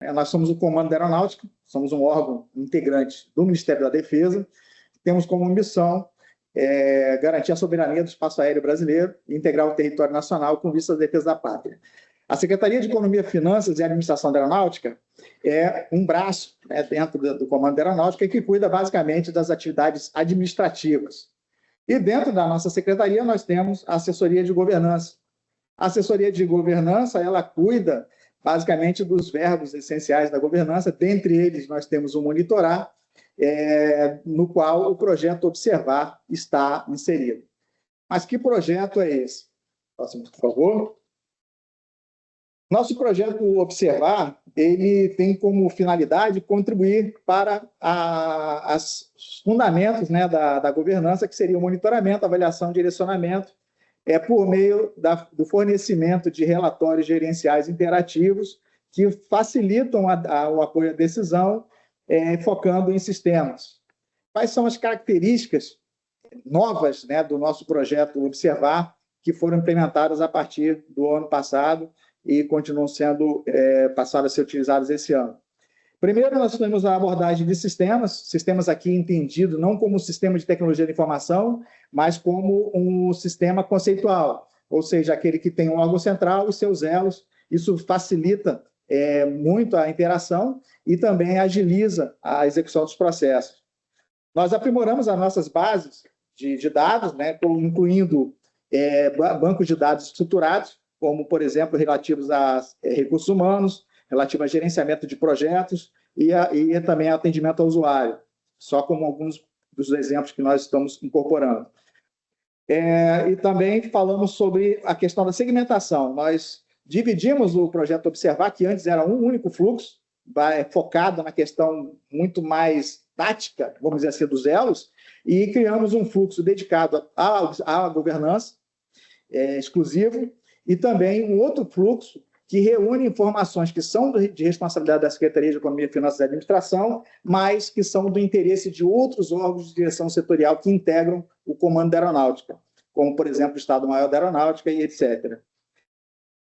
Nós somos o Comando da Aeronáutica, somos um órgão integrante do Ministério da Defesa, temos como missão garantir a soberania do espaço aéreo brasileiro e integrar o território nacional com vista à defesa da pátria. A Secretaria de Economia, Finanças e Administração da Aeronáutica é um braço dentro do Comando da Aeronáutica que cuida basicamente das atividades administrativas. E dentro da nossa secretaria nós temos a assessoria de governança. A assessoria de governança, ela cuida basicamente dos verbos essenciais da governança, dentre eles nós temos o monitorar, no qual o projeto Observar está inserido. Mas que projeto é esse? Próximo, por favor. Nosso projeto Observar, ele tem como finalidade contribuir para os fundamentos da governança, que seria o monitoramento, avaliação e direcionamento, por meio do fornecimento de relatórios gerenciais interativos que facilitam o apoio à decisão, focando em sistemas. Quais são as características novas do nosso projeto Observar, que foram implementadas a partir do ano passado e continuam sendo passadas a ser utilizadas esse ano? Primeiro, nós temos a abordagem de sistemas aqui entendido não como um sistema de tecnologia de informação, mas como um sistema conceitual, ou seja, aquele que tem um órgão central e seus elos. Isso facilita muito a interação e também agiliza a execução dos processos. Nós aprimoramos as nossas bases de dados, incluindo bancos de dados estruturados, como, por exemplo, relativos a recursos humanos, relativo a gerenciamento de projetos e também atendimento ao usuário, só como alguns dos exemplos que nós estamos incorporando. E também falamos sobre a questão da segmentação. Nós dividimos o projeto Observar, que antes era um único fluxo, focado na questão muito mais tática, vamos dizer assim, dos elos, e criamos um fluxo dedicado à governança exclusivo, e também um outro fluxo que reúne informações que são de responsabilidade da Secretaria de Economia, Finanças e Administração, mas que são do interesse de outros órgãos de direção setorial que integram o Comando da Aeronáutica, como, por exemplo, o Estado-Maior da Aeronáutica e etc.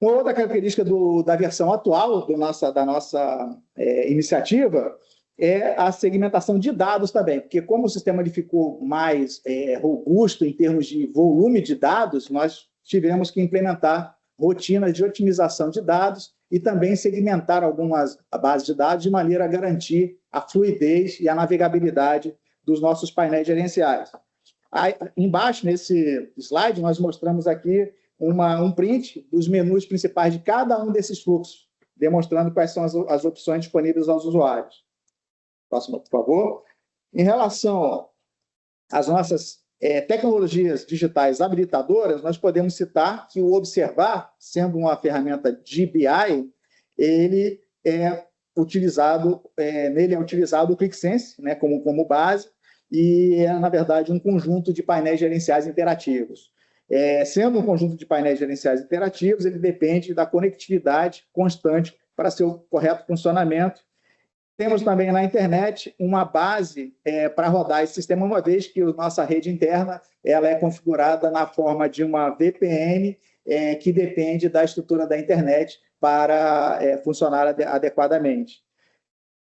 Uma outra característica da versão atual da nossa iniciativa é a segmentação de dados também, porque como o sistema ficou mais robusto em termos de volume de dados, nós tivemos que implementar rotinas de otimização de dados e também segmentar algumas bases de dados de maneira a garantir a fluidez e a navegabilidade dos nossos painéis gerenciais. Aí, embaixo, nesse slide, nós mostramos aqui um print dos menus principais de cada um desses fluxos, demonstrando quais são as opções disponíveis aos usuários. Próximo, por favor. Em relação às nossas tecnologias digitais habilitadoras, nós podemos citar que o Observar, sendo uma ferramenta de BI, nele é utilizado o QuickSense, como base, e na verdade, um conjunto de painéis gerenciais interativos. Sendo um conjunto de painéis gerenciais interativos, ele depende da conectividade constante para seu correto funcionamento. Temos também na internet uma base para rodar esse sistema, uma vez que a nossa rede interna ela é configurada na forma de uma VPN que depende da estrutura da internet para funcionar adequadamente.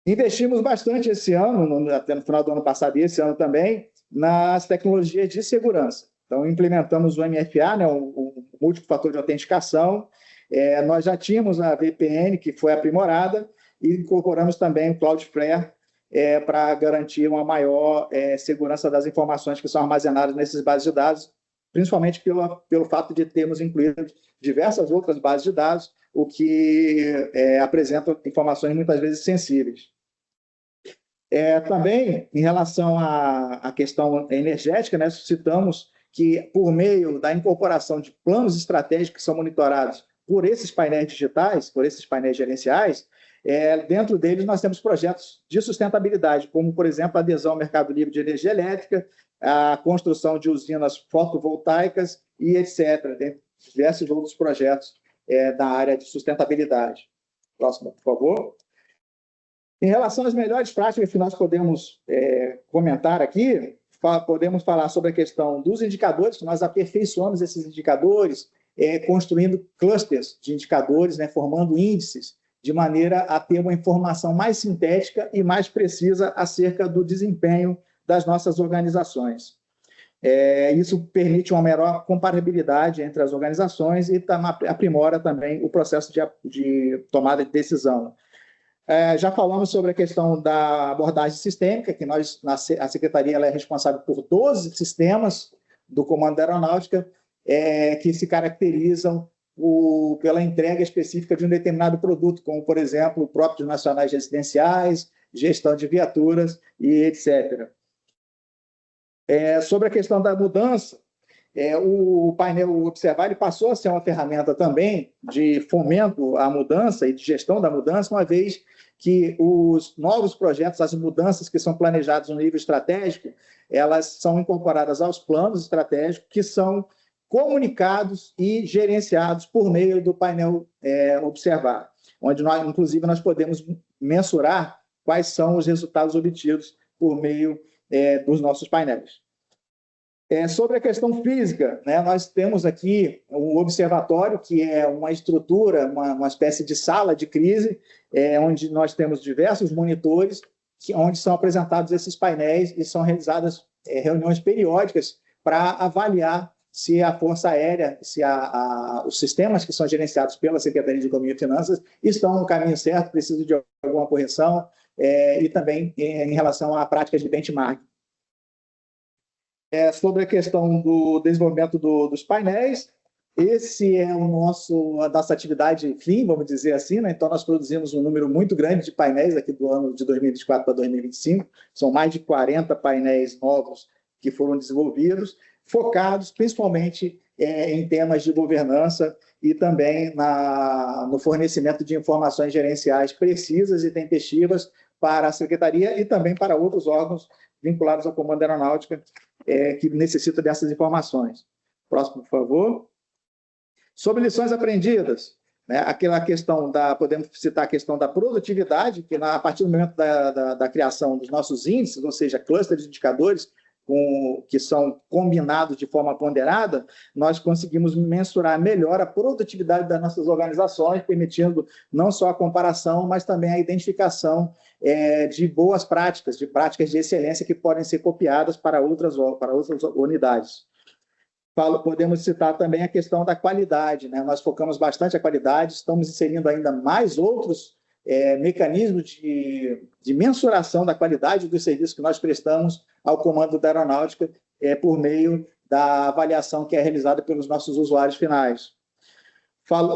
Investimos bastante esse ano, até no final do ano passado e esse ano também, nas tecnologias de segurança. Então, implementamos o MFA, o múltiplo fator de autenticação. Nós já tínhamos a VPN, que foi aprimorada, e incorporamos também o Cloudflare para garantir uma maior segurança das informações que são armazenadas nessas bases de dados, principalmente pelo fato de termos incluído diversas outras bases de dados, o que apresenta informações muitas vezes sensíveis. Também, em relação à questão energética, citamos que, por meio da incorporação de planos estratégicos que são monitorados por esses painéis digitais, por esses painéis gerenciais, dentro deles nós temos projetos de sustentabilidade, como, por exemplo, a adesão ao mercado livre de energia elétrica, a construção de usinas fotovoltaicas e etc., diversos outros projetos da área de sustentabilidade. Próximo, por favor. Em relação às melhores práticas que nós podemos comentar aqui, podemos falar sobre a questão dos indicadores, que nós aperfeiçoamos esses indicadores, construindo clusters de indicadores, formando índices de maneira a ter uma informação mais sintética e mais precisa acerca do desempenho das nossas organizações. Isso permite uma melhor comparabilidade entre as organizações e aprimora também o processo de tomada de decisão. Já falamos sobre a questão da abordagem sistêmica, que a Secretaria ela é responsável por 12 sistemas do Comando da Aeronáutica, que se caracterizam pela entrega específica de um determinado produto, como, por exemplo, próprios nacionais residenciais, gestão de viaturas e etc. Sobre a questão da mudança, o painel Observar ele passou a ser uma ferramenta também de fomento à mudança e de gestão da mudança, uma vez que os novos projetos, as mudanças que são planejadas no nível estratégico, elas são incorporadas aos planos estratégicos que são comunicados e gerenciados por meio do painel Observar, onde inclusive, nós podemos mensurar quais são os resultados obtidos por meio dos nossos painéis. Sobre a questão física, né, nós temos aqui o observatório, que é uma estrutura, uma espécie de sala de crise, onde nós temos diversos monitores, onde são apresentados esses painéis e são realizadas reuniões periódicas para avaliar se a Força Aérea, se os sistemas que são gerenciados pela Secretaria de Economia e Finanças estão no caminho certo, precisam de alguma correção, e também em relação à prática de benchmark. Sobre a questão do desenvolvimento dos painéis, esse é a nossa atividade fim, vamos dizer assim, né? Então, nós produzimos um número muito grande de painéis aqui do ano de 2024 para 2025, são mais de 40 painéis novos que foram desenvolvidos, focados principalmente em temas de governança e também no fornecimento de informações gerenciais precisas e tempestivas para a Secretaria e também para outros órgãos vinculados ao Comando da Aeronáutica que necessitam dessas informações. Próximo, por favor. Sobre lições aprendidas, né, aquela questão podemos citar a questão da produtividade, que a partir do momento da criação dos nossos índices, ou seja, clusters de indicadores, que são combinados de forma ponderada, nós conseguimos mensurar melhor a produtividade das nossas organizações, permitindo não só a comparação, mas também a identificação de boas práticas, de práticas de excelência que podem ser copiadas para outras unidades. Podemos citar também a questão da qualidade, né? Nós focamos bastante a qualidade, estamos inserindo ainda mais outros mecanismos de mensuração da qualidade dos serviços que nós prestamos ao Comando da Aeronáutica por meio da avaliação que é realizada pelos nossos usuários finais.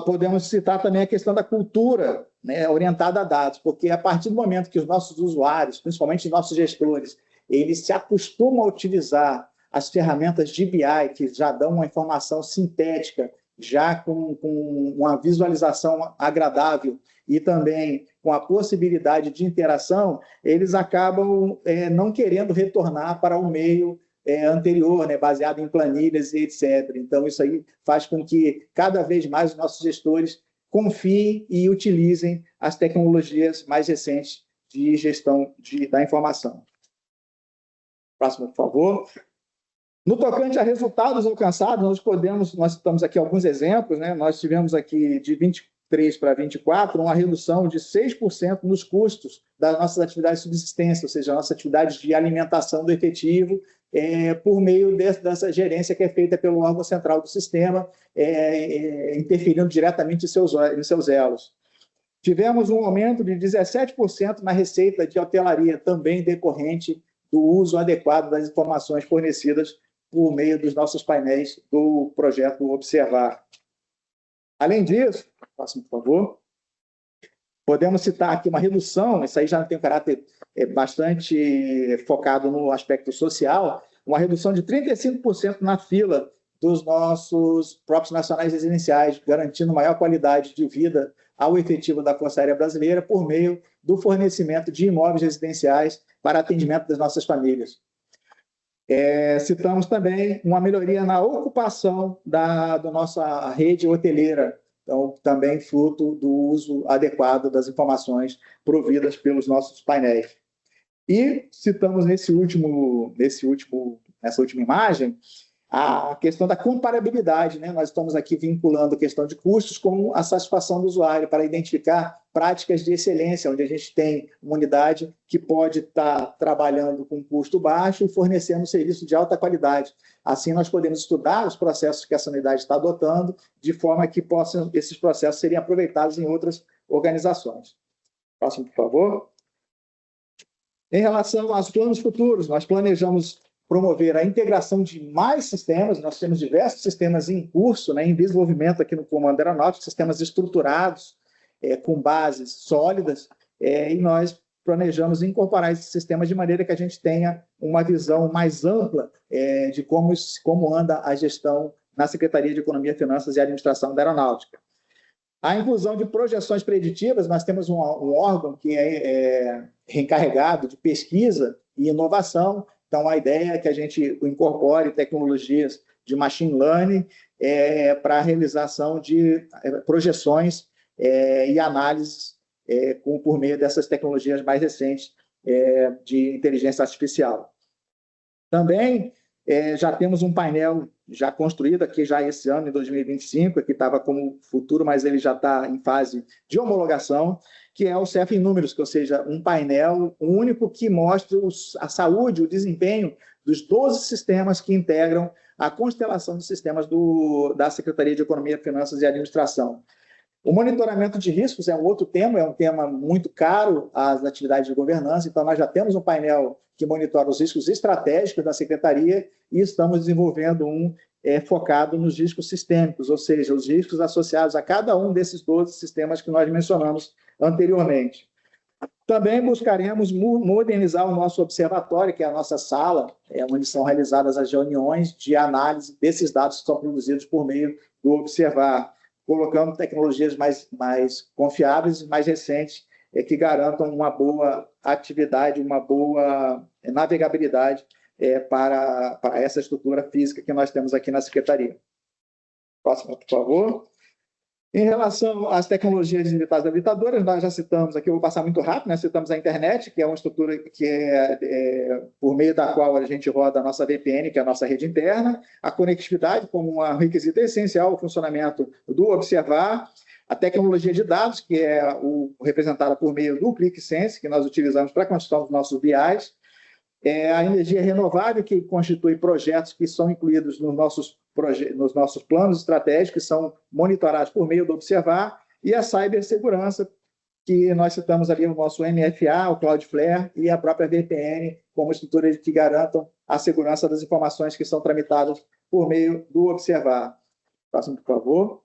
Podemos citar também a questão da cultura, né, orientada a dados, porque a partir do momento que os nossos usuários, principalmente os nossos gestores, eles se acostumam a utilizar as ferramentas de BI, que já dão uma informação sintética, já com uma visualização agradável e também com a possibilidade de interação, eles acabam não querendo retornar para o meio anterior, né, baseado em planilhas e etc. Então, isso aí faz com que cada vez mais os nossos gestores confiem e utilizem as tecnologias mais recentes de gestão da informação. Próximo, por favor. No tocante a resultados alcançados, nós estamos aqui alguns exemplos, né? Nós tivemos aqui de 23 para 24 uma redução de 6% nos custos das nossas atividades de subsistência, ou seja, nossas atividades de alimentação do efetivo, por meio dessa gerência que é feita pelo órgão central do sistema, interferindo diretamente em seus elos. Tivemos um aumento de 17% na receita de hotelaria, também decorrente do uso adequado das informações fornecidas por meio dos nossos painéis do projeto Observar. Além disso, próximo, por favor, podemos citar aqui uma redução, isso aí já tem um caráter bastante focado no aspecto social, uma redução de 35% na fila dos nossos próprios nacionais residenciais, garantindo maior qualidade de vida ao efetivo da Força Aérea Brasileira por meio do fornecimento de imóveis residenciais para atendimento das nossas famílias. Citamos também uma melhoria na ocupação da nossa rede hoteleira, então, também fruto do uso adequado das informações providas pelos nossos painéis. E citamos nessa última imagem a questão da comparabilidade, né? Nós estamos aqui vinculando a questão de custos com a satisfação do usuário para identificar práticas de excelência, onde a gente tem uma unidade que pode estar trabalhando com custo baixo e fornecendo um serviço de alta qualidade. Assim, nós podemos estudar os processos que essa unidade está adotando, de forma que esses processos serem aproveitados em outras organizações. Próximo, por favor. Em relação aos planos futuros, nós planejamos promover a integração de mais sistemas. Nós temos diversos sistemas em curso, em desenvolvimento aqui no Comando Aeronáutico, sistemas estruturados, com bases sólidas, e nós planejamos incorporar esses sistemas de maneira que a gente tenha uma visão mais ampla de como anda a gestão na Secretaria de Economia, Finanças e Administração da Aeronáutica. A inclusão de projeções preditivas, nós temos um órgão que é encarregado de pesquisa e inovação. Então, a ideia é que a gente incorpore tecnologias de machine learning para a realização de projeções e análises por meio dessas tecnologias mais recentes de inteligência artificial. Também já temos um painel já construído aqui já esse ano, em 2025, que estava como futuro, mas ele já está em fase de homologação, que é o CEF em números, ou seja, um painel único que mostra a saúde, o desempenho dos 12 sistemas que integram a constelação de sistemas da Secretaria de Economia, Finanças e Administração. O monitoramento de riscos é um outro tema, é um tema muito caro às atividades de governança, então nós já temos um painel que monitora os riscos estratégicos da Secretaria e estamos desenvolvendo um focado nos riscos sistêmicos, ou seja, os riscos associados a cada um desses 12 sistemas que nós mencionamos anteriormente. Também buscaremos modernizar o nosso observatório, que é a nossa sala, onde são realizadas as reuniões de análise desses dados que são produzidos por meio do Observar, colocando tecnologias mais confiáveis e mais recentes, que garantam uma boa atividade, uma boa navegabilidade para essa estrutura física que nós temos aqui na Secretaria. Próximo, por favor. Em relação às tecnologias digitais habilitadoras, nós já citamos aqui, eu vou passar muito rápido, né? Citamos a internet, que é uma estrutura que por meio da qual a gente roda a nossa VPN, que é a nossa rede interna, a conectividade como um requisito essencial ao funcionamento do Observar, a tecnologia de dados, que é representada por meio do ClickSense, que nós utilizamos para a construção dos nossos BIs, a energia renovável, que constitui projetos que são incluídos nos nossos planos estratégicos, que são monitorados por meio do Observar, e a cibersegurança, que nós citamos ali o nosso MFA, o Cloudflare e a própria VPN, como estruturas que garantam a segurança das informações que são tramitadas por meio do Observar. Próximo, por favor.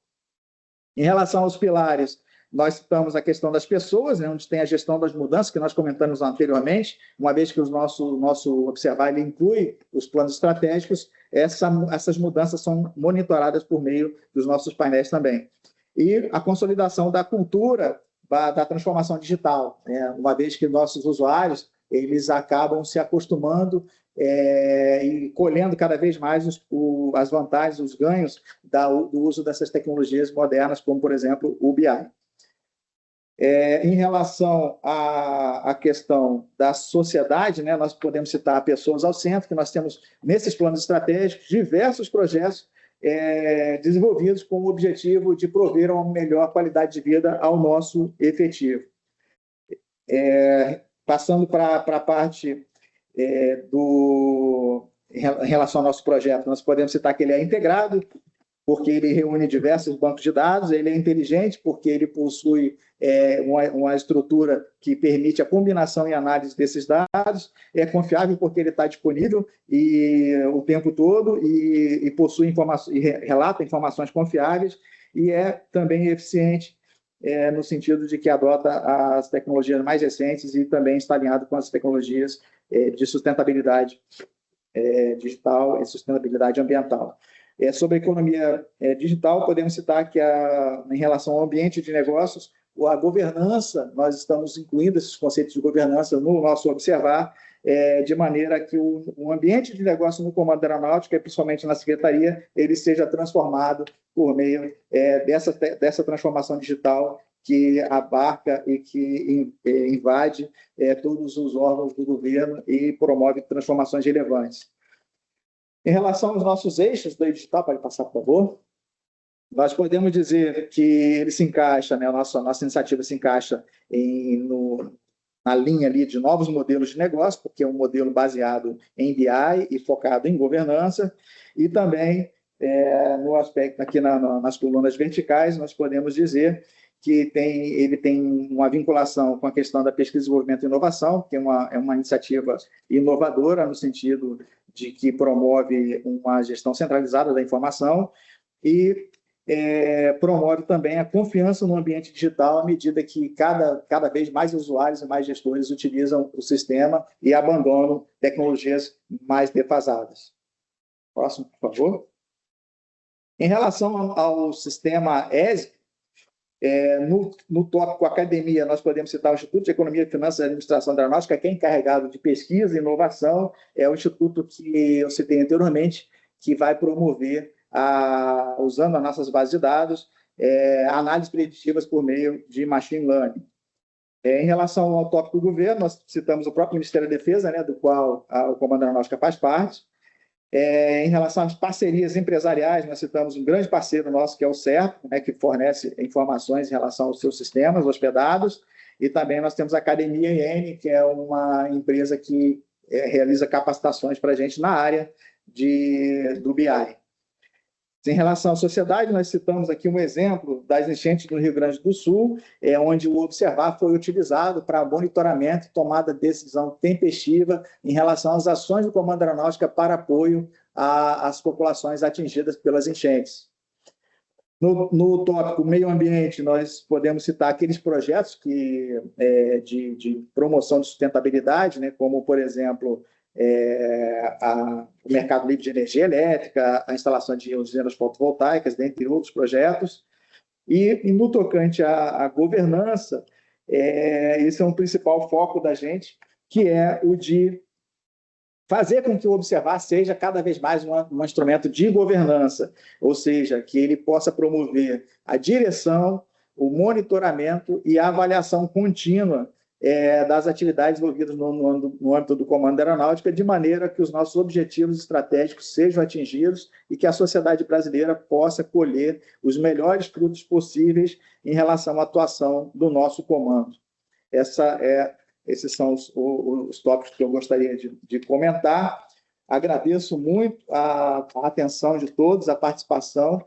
Em relação aos pilares, nós citamos a questão das pessoas, onde tem a gestão das mudanças, que nós comentamos anteriormente, uma vez que o nosso Observar ele inclui os planos estratégicos, essas mudanças são monitoradas por meio dos nossos painéis também. E a consolidação da cultura da transformação digital, uma vez que nossos usuários eles acabam se acostumando e colhendo cada vez mais as vantagens, os ganhos do uso dessas tecnologias modernas, como, por exemplo, o BI. Em relação à questão da sociedade, nós podemos citar pessoas ao centro, que nós temos, nesses planos estratégicos, diversos projetos desenvolvidos com o objetivo de prover uma melhor qualidade de vida ao nosso efetivo. Passando para a parte em relação ao nosso projeto, nós podemos citar que ele é integrado, porque ele reúne diversos bancos de dados, ele é inteligente, porque ele possui uma estrutura que permite a combinação e análise desses dados, é confiável porque ele está disponível o tempo todo e possui e relata informações confiáveis, e é também eficiente no sentido de que adota as tecnologias mais recentes e também está alinhado com as tecnologias de sustentabilidade digital e sustentabilidade ambiental. Sobre a economia digital, podemos citar que, em relação ao ambiente de negócios, a governança, nós estamos incluindo esses conceitos de governança no nosso Observar, de maneira que o ambiente de negócio no Comando Aeronáutico, e principalmente na Secretaria, ele seja transformado por meio dessa transformação digital que abarca e que invade todos os órgãos do governo e promove transformações relevantes. Em relação aos nossos eixos do digital, pode passar, por favor. Nós podemos dizer que ele se encaixa, né, a nossa iniciativa se encaixa na linha ali de novos modelos de negócio, porque é um modelo baseado em BI e focado em governança, e também no aspecto aqui nas colunas verticais, nós podemos dizer que ele tem uma vinculação com a questão da pesquisa, desenvolvimento e inovação, que é uma iniciativa inovadora no sentido de que promove uma gestão centralizada da informação e promove também a confiança no ambiente digital à medida que cada vez mais usuários e mais gestores utilizam o sistema e abandonam tecnologias mais defasadas. Próximo, por favor. Em relação ao sistema ESG, no tópico academia, nós podemos citar o Instituto de Economia, Finanças e Administração da Aeronáutica, que é encarregado de pesquisa e inovação, é o instituto que eu citei anteriormente, que vai promover, usando as nossas bases de dados, análises preditivas por meio de machine learning. Em relação ao tópico do governo, nós citamos o próprio Ministério da Defesa, né, do qual o Comando Aeronáutica faz parte. Em relação às parcerias empresariais, nós citamos um grande parceiro nosso, que é o CERP, né, que fornece informações em relação aos seus sistemas hospedados, e também nós temos a Academia IN, que é uma empresa que realiza capacitações para a gente na área do BI. Em relação à sociedade, nós citamos aqui um exemplo das enchentes do Rio Grande do Sul, onde o Observar foi utilizado para monitoramento e tomada de decisão tempestiva em relação às ações do Comando Aeronáutica para apoio às populações atingidas pelas enchentes. No tópico meio ambiente, nós podemos citar aqueles projetos de promoção de sustentabilidade, né, como, por exemplo, o mercado livre de energia elétrica, a instalação de usinas fotovoltaicas, dentre outros projetos. E no tocante à governança, esse é um principal foco da gente, que é o de fazer com que o Observar seja cada vez mais um instrumento de governança, ou seja, que ele possa promover a direção, o monitoramento e a avaliação contínua das atividades envolvidas no âmbito do Comando Aeronáutica, de maneira que os nossos objetivos estratégicos sejam atingidos e que a sociedade brasileira possa colher os melhores frutos possíveis em relação à atuação do nosso comando. Esses são os tópicos que eu gostaria de comentar. Agradeço muito a atenção de todos, a participação,